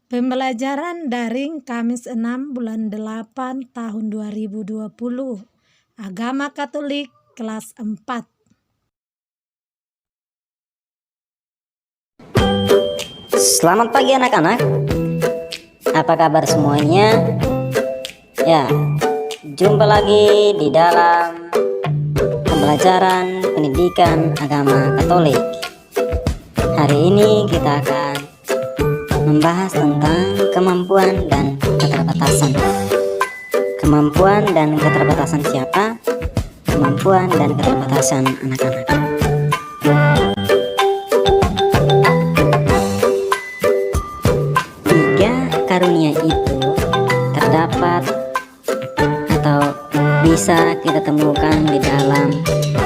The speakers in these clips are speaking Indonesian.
Pembelajaran daring Kamis 6 bulan 8 tahun 2020. Agama Katolik kelas 4. Selamat pagi anak-anak. Apa kabar semuanya? Ya, jumpa lagi di dalam pembelajaran pendidikan agama Katolik. Hari ini kita akan membahas tentang kemampuan dan keterbatasan. Kemampuan dan keterbatasan siapa? Kemampuan dan keterbatasan anak-anak. Tiga karunia itu terdapat atau bisa kita temukan di dalam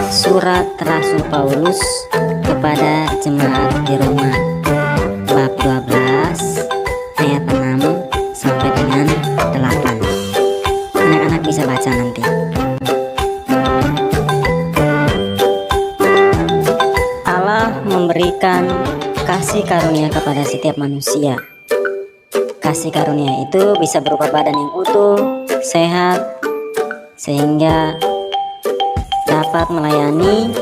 surat Rasul Paulus kepada jemaat di Roma, bab 12 ayat 6 sampai dengan 8. Anak-anak bisa baca nanti. Allah memberikan kasih karunia kepada setiap manusia. Kasih karunia itu bisa berupa badan yang utuh, sehat, sehingga dapat melayani,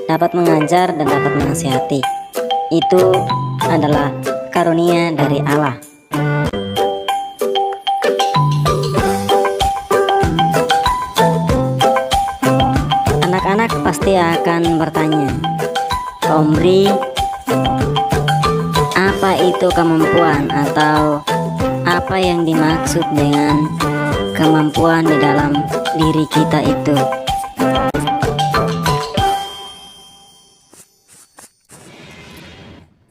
dapat mengajar, dan dapat menasihati. Itu adalah karunia dari Allah. Anak-anak pasti akan bertanya, Omri, apa itu kemampuan atau apa yang dimaksud dengan kemampuan di dalam diri kita itu?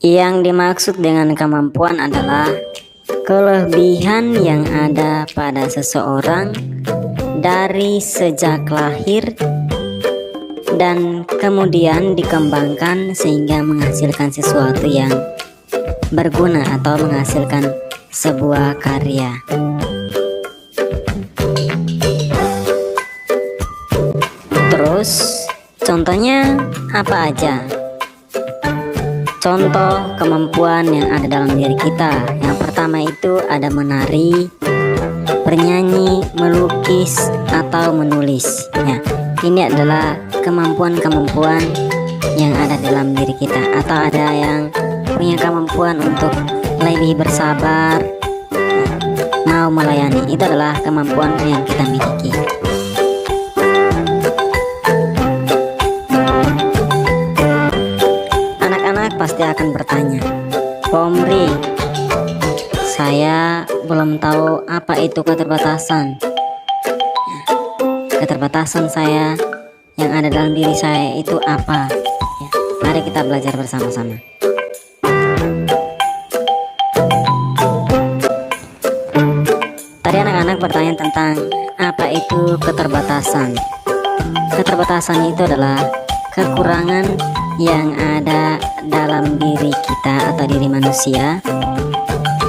Yang dimaksud dengan kemampuan adalah kelebihan yang ada pada seseorang dari sejak lahir dan kemudian dikembangkan sehingga menghasilkan sesuatu yang berguna atau menghasilkan sebuah karya. Terus contohnya apa aja? Contoh kemampuan yang ada dalam diri kita. Yang pertama itu ada menari, bernyanyi, melukis, atau menulis. Ya, ini adalah kemampuan-kemampuan yang ada dalam diri kita. Atau ada yang punya kemampuan untuk lebih bersabar, mau melayani. Itu adalah kemampuan yang kita miliki. Pasti akan bertanya, Omri, saya belum tahu apa itu keterbatasan. Keterbatasan saya yang ada dalam diri saya itu apa? Ya, mari kita belajar bersama-sama. Tadi anak-anak bertanya tentang apa itu keterbatasan. Keterbatasan itu adalah kekurangan yang ada dalam diri kita atau diri manusia,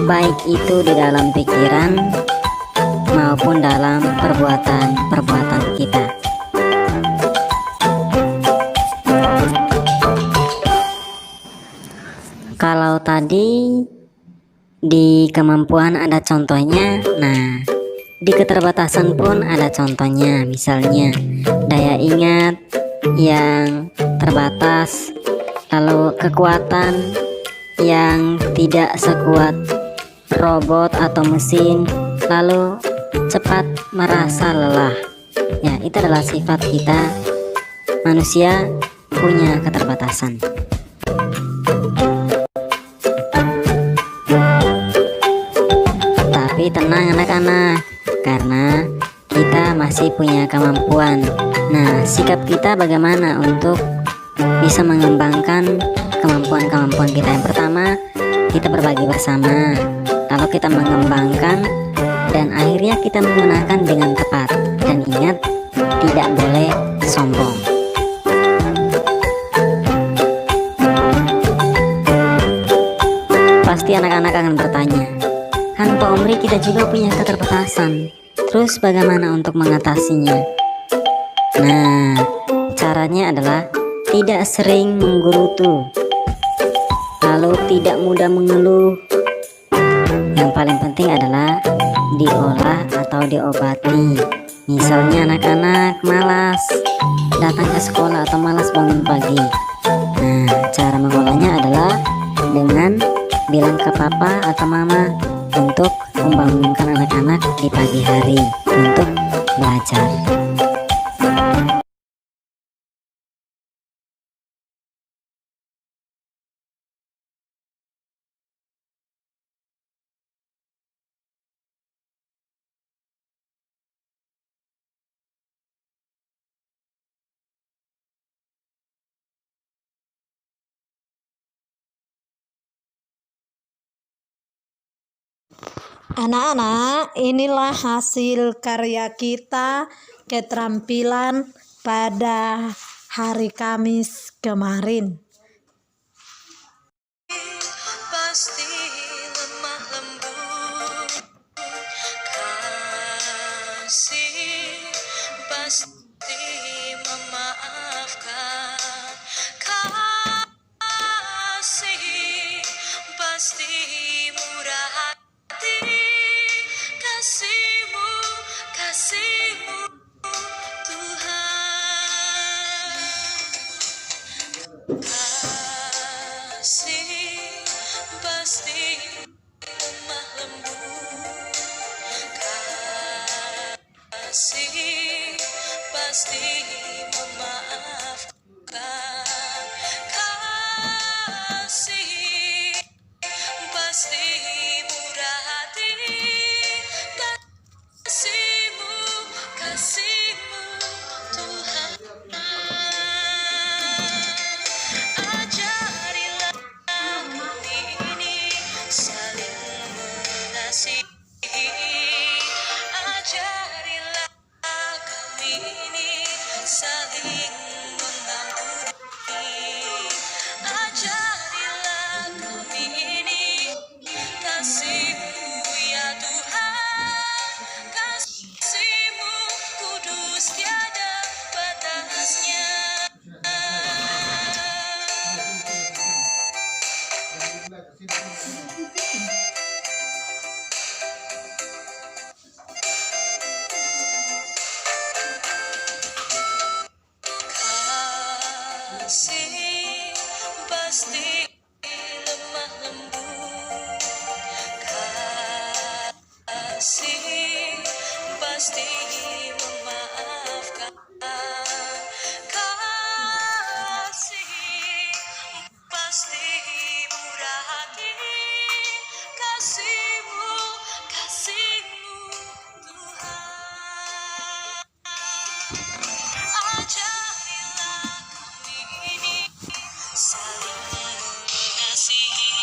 baik itu di dalam pikiran maupun dalam perbuatan kita. Kalau tadi di kemampuan ada contohnya, nah di keterbatasan pun ada contohnya. Misalnya daya ingat yang terbatas, lalu kekuatan yang tidak sekuat robot atau mesin, lalu cepat merasa lelah. Ya, itu adalah sifat kita manusia punya keterbatasan. Tapi tenang anak-anak, karena kita masih punya kemampuan. Nah, sikap kita bagaimana untuk bisa mengembangkan kemampuan-kemampuan kita? Yang pertama, kita berbagi bersama, lalu kita mengembangkan, dan akhirnya kita menggunakan dengan tepat. Dan ingat, tidak boleh sombong. Pasti anak-anak akan bertanya, kan Pak Omri, kita juga punya keterbatasan, terus bagaimana untuk mengatasinya? Nah, caranya adalah tidak sering menggerutu, lalu tidak mudah mengeluh, Yang paling penting adalah diolah atau diobati. Misalnya anak-anak malas datang ke sekolah atau malas bangun pagi. Nah, cara mengolahnya adalah dengan bilang ke papa atau mama untuk membangunkan anak-anak di pagi hari untuk belajar. Anak-anak, inilah hasil karya kita, keterampilan pada hari Kamis kemarin. Pasti lemah lembut, kasih pasti memaafkan, kasih pasti murah hati, kasihmu, kasihmu Tuhan. Kasih pasti lemah lembut, kasih pasti memaafkan, kasih pasti murah hati, kasihmu, kasihmu Tuhan. Ajarilah kami ini saling mengasihi, ajarilah kami ini saling mengampuni, ajarilah kami ini kasihmu ya Tuhan, kasihmu kudus tiada batasnya. Kasih pasti lemah lembut, kasih pasti memaafkan, kasih pasti murah hati, kasihmu, kasihmu Tuhan. Ajarilah kami ini saling mengasihi,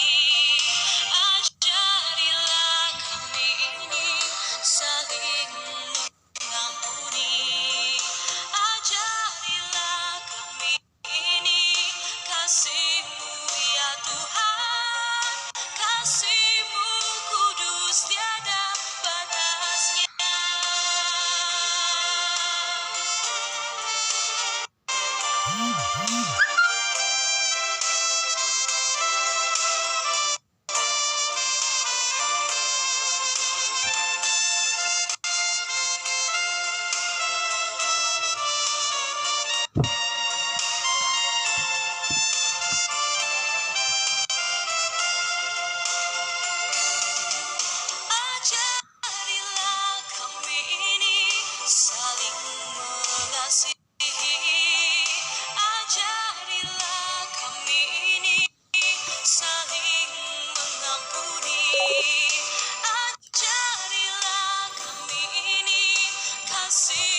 ajarilah kami ini saling mengampuni, ajarilah kami ini kasihmu ya Tuhan, kasihmu kudus tiada batasnya. Ajarilah kami ini saling mengasihi, ajarilah kami ini saling mengampuni, ajarilah kami ini kasih